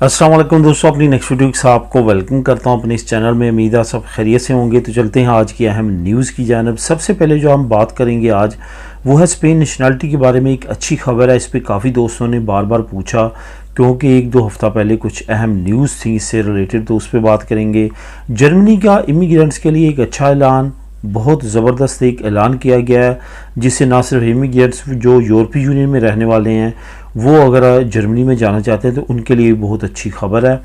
अस्सलाम वालेकुम दोस्तों, अपनी नेक्स्ट वीडियो के साथ आपको वेलकम करता हूं अपने इस चैनल में। उम्मीद है सब खैरियत से होंगे। तो चलते हैं आज की अहम न्यूज़ की जानिब। सबसे पहले जो हम बात करेंगे आज वो है स्पेन नेशनलिटी के बारे में। एक अच्छी खबर है, इस पर काफ़ी दोस्तों ने बार बार पूछा क्योंकि एक दो हफ्ता पहले कुछ अहम न्यूज़ थी इससे रिलेटेड, तो उस पर बात करेंगे। जर्मनी का इमिग्रेंट्स के लिए एक अच्छा ऐलान, बहुत ज़बरदस्त एक ऐलान किया गया है जिससे ना सिर्फ इमिग्रेंट्स जो यूरोपीय यूनियन में रहने वाले हैं वो अगर जर्मनी में जाना चाहते हैं तो उनके लिए बहुत अच्छी खबर है।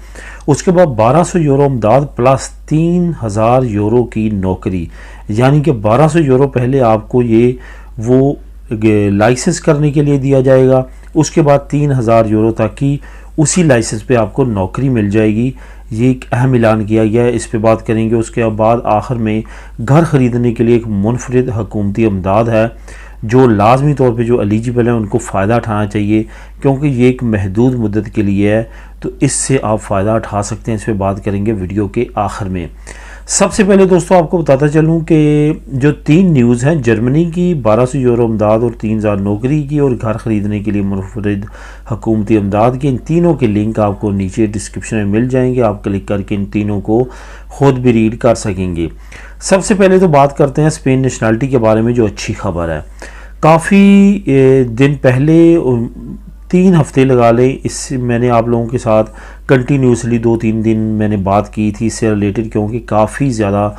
उसके बाद 1200 यूरो इमदाद प्लस 3000 यूरो की नौकरी, यानी कि 1200 यूरो पहले आपको ये वो लाइसेंस करने के लिए दिया जाएगा, उसके बाद 3000 यूरो तक की उसी लाइसेंस पे आपको नौकरी मिल जाएगी। ये एक अहम ऐलान किया गया है, इस पे बात करेंगे। उसके बाद आखिर में घर ख़रीदने के लिए एक मुनफरिद हुकूमती इमदाद है जो लाजमी तौर पे जो एलिजिबल है उनको फ़ायदा उठाना चाहिए क्योंकि ये एक महदूद मुद्दत के लिए है, तो इससे आप फ़ायदा उठा सकते हैं। इस पर बात करेंगे वीडियो के आखिर में। सबसे पहले दोस्तों आपको बताता चलूँ कि जो तीन न्यूज़ हैं, जर्मनी की 1200 यूरो इमदाद और 3000 नौकरी की और घर ख़रीदने के लिए मुनफरिद हुकूमती इमदाद की, इन तीनों के लिंक आपको नीचे डिस्क्रिप्शन में मिल जाएंगे। आप क्लिक करके इन तीनों को खुद भी रीड कर सकेंगे। सबसे पहले तो बात करते हैं स्पेन नेशनलिटी के बारे में, जो अच्छी खबर है। काफ़ी दिन पहले 3 हफ्ते लगा लें, इससे मैंने आप लोगों के साथ कंटिन्यूसली 2-3 दिन मैंने बात की थी इससे रिलेटेड, क्योंकि काफ़ी ज़्यादा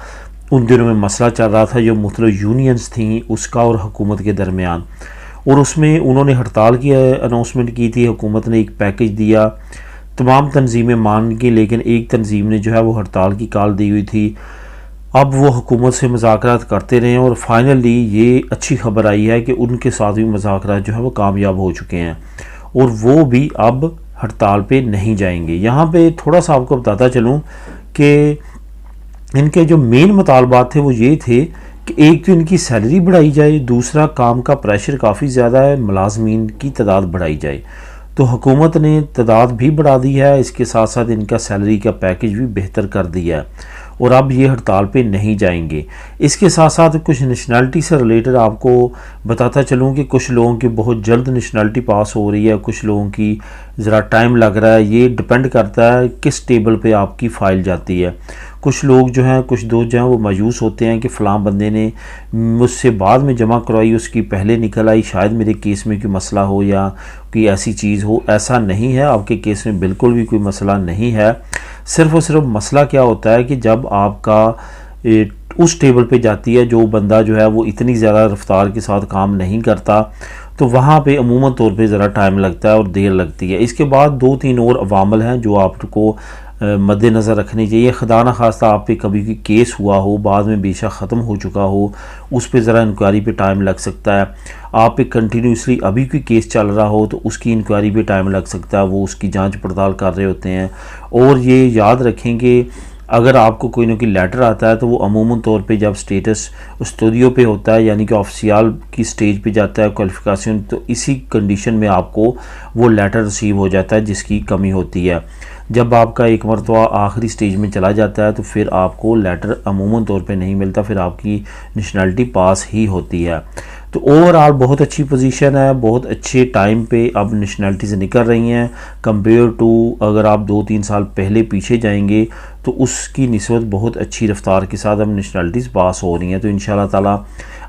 उन दिनों में मसला चल रहा था जो मुख्तलिफ यूनियंस थी उसका और हुकूमत के दरमियान, और उसमें उन्होंने हड़ताल की अनाउंसमेंट की थी। हुकूमत ने एक पैकेज दिया, तमाम तंजीमें मान गई, लेकिन एक तंजीम ने जो है वो हड़ताल की कॉल दी हुई थी। अब वो हुकूमत से मुज़ाकरात करते रहे और फाइनली ये अच्छी खबर आई है कि उनके साथ भी मुज़ाकरात जो है वो कामयाब हो चुके हैं और वो भी अब हड़ताल पे नहीं जाएंगे। यहाँ पे थोड़ा सा आपको बताता चलूँ कि इनके जो मेन मुतालबात थे वो ये थे कि एक तो इनकी सैलरी बढ़ाई जाए, दूसरा काम का प्रेशर काफ़ी ज़्यादा है, मुलाजमीन की तादाद बढ़ाई जाए। तो हुकूमत ने तादाद भी बढ़ा दी है, इसके साथ साथ इनका सैलरी का पैकेज भी बेहतर कर दिया है और अब ये हड़ताल पे नहीं जाएंगे। इसके साथ साथ कुछ नेशनलिटी से रिलेटेड आपको बताता चलूँ कि कुछ लोगों की बहुत जल्द नेशनलिटी पास हो रही है, कुछ लोगों की ज़रा टाइम लग रहा है। ये डिपेंड करता है किस टेबल पे आपकी फ़ाइल जाती है। कुछ लोग जो हैं, कुछ दोस्त जो हैं वो मायूस होते हैं कि फ़लाँ बंदे ने मुझसे बाद में जमा करवाई, उसकी पहले निकल आई, शायद मेरे केस में कोई मसला हो या कोई ऐसी चीज़ हो। ऐसा नहीं है, आपके केस में बिल्कुल भी कोई मसला नहीं है। सिर्फ़ और सिर्फ मसला क्या होता है कि जब आपका उस टेबल पे जाती है जो बंदा जो है वो इतनी ज़्यादा रफ्तार के साथ काम नहीं करता, तो वहाँ पे अमूमन तौर पे ज़रा टाइम लगता है और देर लगती है। इसके बाद 2-3 और अवामल हैं जो आपको मद्देनज़र रखनी चाहिए। खुदा न खास्ता आप पे कभी भी केस हुआ हो, बाद में बेशक ख़त्म हो चुका हो, उस पर ज़रा इंक्वायरी पे टाइम लग सकता है। आप पे कंटिन्यूसली अभी कोई केस चल रहा हो तो उसकी इंक्वायरी पे टाइम लग सकता है, वो उसकी जांच पड़ताल कर रहे होते हैं। और ये याद रखेंगे, अगर आपको कोई ना कोई लेटर आता है तो वो अमूमन तौर पे जब स्टेटस स्टूडियो पे होता है, यानी कि ऑफिशियल की स्टेज पे जाता है क्वालिफिकेशन, तो इसी कंडीशन में आपको वो लेटर रिसीव हो जाता है जिसकी कमी होती है। जब आपका एक मरतबा आखिरी स्टेज में चला जाता है तो फिर आपको लेटर अमूमन तौर पे नहीं मिलता, फिर आपकी नेशनलिटी पास ही होती है। तो ओवरऑल बहुत अच्छी पोजीशन है, बहुत अच्छे टाइम पे अब नेशनलिटीज़ निकल रही हैं कंपेयर टू अगर आप 2-3 साल पहले पीछे जाएंगे तो उसकी निस्बत बहुत अच्छी रफ्तार के साथ अब नेशनलिटीज़ पास हो रही हैं। तो इंशाल्लाह ताला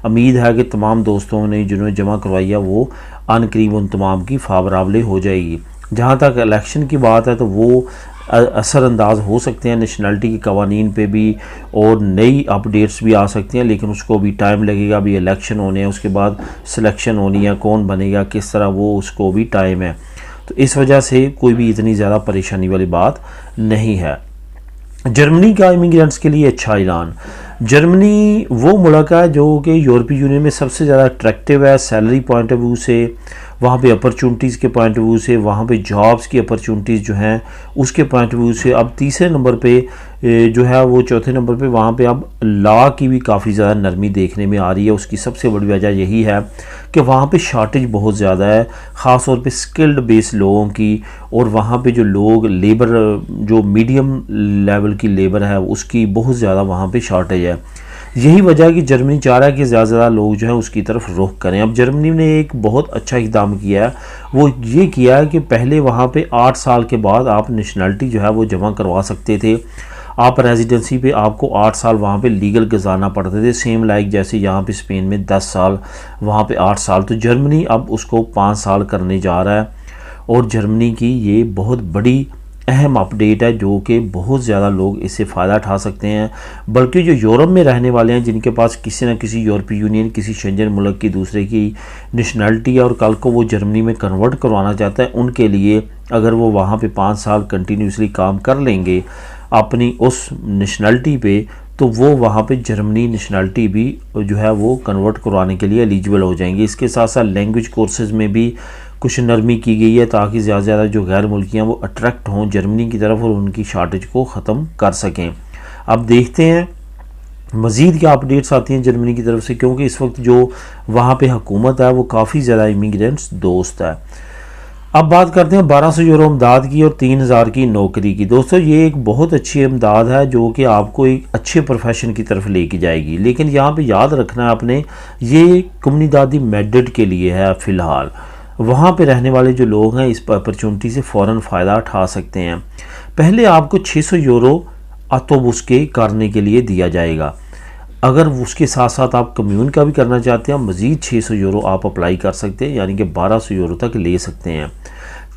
उम्मीद है कि तमाम दोस्तों ने जिन्होंने जमा करवाई है वो अनकरीब उन तमाम की फावराबले हो जाएगी। जहाँ तक इलेक्शन की बात है तो वो असरअंदाज हो सकते हैं नेशनलिटी के कवानीन पे भी, और नई अपडेट्स भी आ सकती हैं, लेकिन उसको भी टाइम लगेगा। अभी इलेक्शन होने हैं, उसके बाद सिलेक्शन होनी है, कौन बनेगा किस तरह, वो उसको भी टाइम है। तो इस वजह से कोई भी इतनी ज़्यादा परेशानी वाली बात नहीं है। जर्मनी का इमिग्रेंट्स के लिए अच्छा ऐलान। जर्मनी वो मुल्क है जो कि यूरोपीय यूनियन में सबसे ज़्यादा अट्रैक्टिव है सैलरी पॉइंट ऑफ व्यू से, वहाँ पे अपॉर्चुनिटीज़ के पॉइंट ऑफ व्यू से, वहाँ पे जॉब्स की अपॉर्चुनिटीज़ जो हैं उसके पॉइंट ऑफ व्यू से। अब तीसरे नंबर पे जो है वो चौथे नंबर पे वहाँ पे अब लॉ की भी काफ़ी ज़्यादा नरमी देखने में आ रही है। उसकी सबसे बड़ी वजह यही है कि वहाँ पे शॉर्टेज बहुत ज़्यादा है, ख़ास तौर पे स्किल्ड बेस्ड लोगों की, और वहाँ पे जो लोग लेबर जो मीडियम लेवल की लेबर है उसकी बहुत ज़्यादा वहाँ पे शॉर्टेज है। यही वजह है कि जर्मनी चाह रहा है कि ज़्यादा से ज़्यादा लोग जो है उसकी तरफ रुख करें। अब जर्मनी ने एक बहुत अच्छा इक़दाम किया है, वो ये किया है कि पहले वहाँ पे 8 साल के बाद आप नेशनलिटी जो है वो जमा करवा सकते थे। आप रेजिडेंसी पे आपको 8 साल वहाँ पे लीगल गुजारना पड़ते थे, सेम लाइक जैसे यहाँ पे स्पेन में 10 साल, वहाँ पे 8 साल। तो जर्मनी अब उसको 5 साल करने जा रहा है और जर्मनी की ये बहुत बड़ी अहम अपडेट है जो कि बहुत ज़्यादा लोग इससे फ़ायदा उठा सकते हैं। बल्कि जो यूरोप में रहने वाले हैं, जिनके पास किसी न किसी यूरोपीय यूनियन, किसी शेंजन मुल्क की दूसरे की नेशनलिटी है और कल को वो जर्मनी में कन्वर्ट करवाना चाहता है, उनके लिए अगर वो वहाँ पे 5 साल कंटिन्यूसली काम कर लेंगे अपनी उस नेशनलिटी पे, तो वो वहाँ पे जर्मनी नेशनलिटी भी जो है वो कन्वर्ट करवाने के लिए एलिजिबल हो जाएंगे। इसके साथ साथ लैंग्वेज कोर्सेज़ में भी कुछ नरमी की गई है ताकि ज़्यादा से ज़्यादा जो गैर मुल्कियाँ वो अट्रैक्ट हों जर्मनी की तरफ और उनकी शार्टेज को ख़त्म कर सकें। अब देखते हैं मज़ीद क्या अपडेट्स आती हैं जर्मनी की तरफ से, क्योंकि इस वक्त जो वहाँ पे हुकूमत है वो काफ़ी ज़्यादा इमिग्रेंट्स दोस्त है। अब बात करते हैं 1200 यूरो इमदाद की और 3000 की नौकरी की। दोस्तों ये एक बहुत अच्छी इमदाद है जो कि आपको एक अच्छे प्रोफेशन की तरफ लेके जाएगी, लेकिन यहाँ पे याद रखना है आपने, ये कम्युनिदादी मेडिड के लिए है। फ़िलहाल वहाँ पे रहने वाले जो लोग हैं इस अपॉर्चुनिटी से फ़ौरन फ़ायदा उठा सकते हैं। पहले आपको 600 यूरो ऑटोबस के करने के लिए दिया जाएगा। अगर उसके साथ साथ आप कम्यून का भी करना चाहते हैं, मज़ीद 600 यूरो आप अप्लाई कर सकते हैं, यानी कि 1200 यूरो तक ले सकते हैं।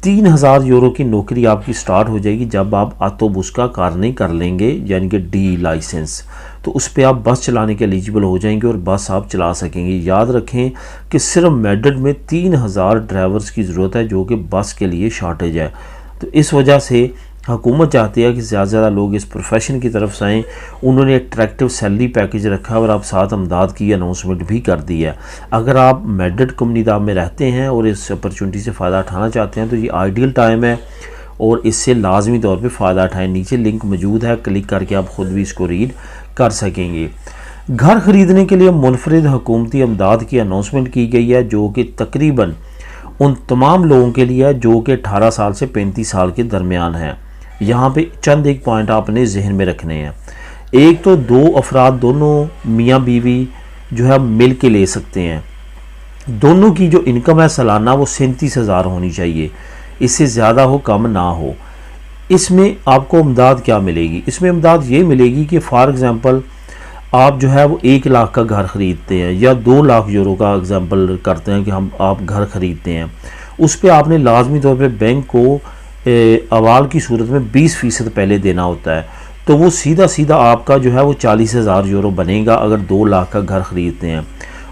3000 यूरो की नौकरी आपकी स्टार्ट हो जाएगी जब आप ऑटोबस का कारने कर लेंगे, यानी कि डी लाइसेंस। तो उस पर आप बस चलाने के एलिजिबल हो जाएंगे और बस आप चला सकेंगे। याद रखें कि सिर्फ मेड्रिड में 3000 ड्राइवर्स की ज़रूरत है जो कि बस के लिए शॉर्टेज है। तो इस वजह से हुकूमत चाहती है कि ज़्यादा से ज़्यादा लोग इस प्रोफेशन की तरफ से आएँ। उन्होंने अट्रैक्टिव सैलरी पैकेज रखा है और अब साथ अमदाद की अनाउंसमेंट भी कर दी है। अगर आप मेड्रिड कम्युनिटी में रहते हैं और इस अपॉर्चुनिटी से फ़ायदा उठाना चाहते हैं तो ये आइडियल टाइम है और इससे लाजमी तौर पे फ़ायदा उठाएं। नीचे लिंक मौजूद है, क्लिक करके आप ख़ुद भी इसको रीड कर सकेंगे। घर ख़रीदने के लिए मुनफरिद हुकूमती अमदाद की अनाउंसमेंट की गई है जो कि तकरीबन उन तमाम लोगों के लिए है जो कि 18 साल से 35 साल के दरमियान हैं। यहाँ पे चंद एक पॉइंट आपने जहन में रखने हैं। एक तो 2 अफराद, दोनों मियाँ बीवी जो है मिल के ले सकते हैं। दोनों की जो इनकम है सालाना वो 37,000 होनी चाहिए, इससे ज़्यादा हो कम ना हो। इसमें आपको इमदाद क्या मिलेगी? इसमें इमदाद ये मिलेगी कि फॉर एग्ज़ाम्पल आप जो है वो 1 लाख का घर ख़रीदते हैं या 2 लाख यूरो का एग्ज़ाम्पल करते हैं कि आप घर ख़रीदते हैं, उस पर आपने लाजमी तौर पे बैंक को अवाल की सूरत में 20% पहले देना होता है। तो वो सीधा सीधा आपका जो है वो 40,000 यूरो बनेगा अगर 2 लाख का घर ख़रीदते हैं।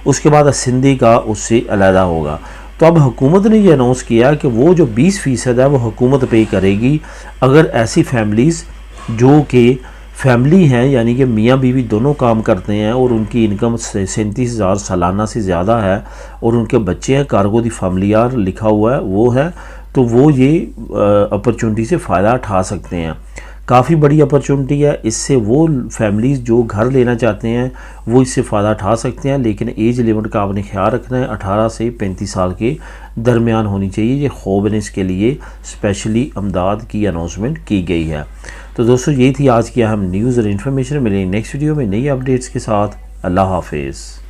उसके बाद असिंदी का उससे अलहदा होगा। तो अब हुकूमत ने ये अनाउंस किया कि वो जो 20% है वो हुकूमत पे करेगी अगर ऐसी फैमिलीज़ जो कि फैमिली हैं, यानी कि मियाँ बीवी दोनों काम करते हैं और उनकी इनकम 37,000 सालाना से ज़्यादा है और उनके बच्चे हैं, कार्गो दी फैमिलियार लिखा हुआ है वो है, तो वो ये अपॉर्चुनिटी से फ़ायदा उठा सकते हैं। काफ़ी बड़ी अपॉर्चुनिटी है, इससे वो फैमिलीज़ जो घर लेना चाहते हैं वो इससे फ़ायदा उठा सकते हैं। लेकिन एज लिमिट का आपने ख्याल रखना है, 18 से 35 साल के दरमियान होनी चाहिए। ये ख़ौबनेस के लिए स्पेशली अमदाद की अनाउंसमेंट की गई है। तो दोस्तों ये थी आज की अहम न्यूज़ और इन्फॉर्मेशन। मिलेंगे नेक्स्ट वीडियो में नई अपडेट्स के साथ। अल्लाह हाफिज़।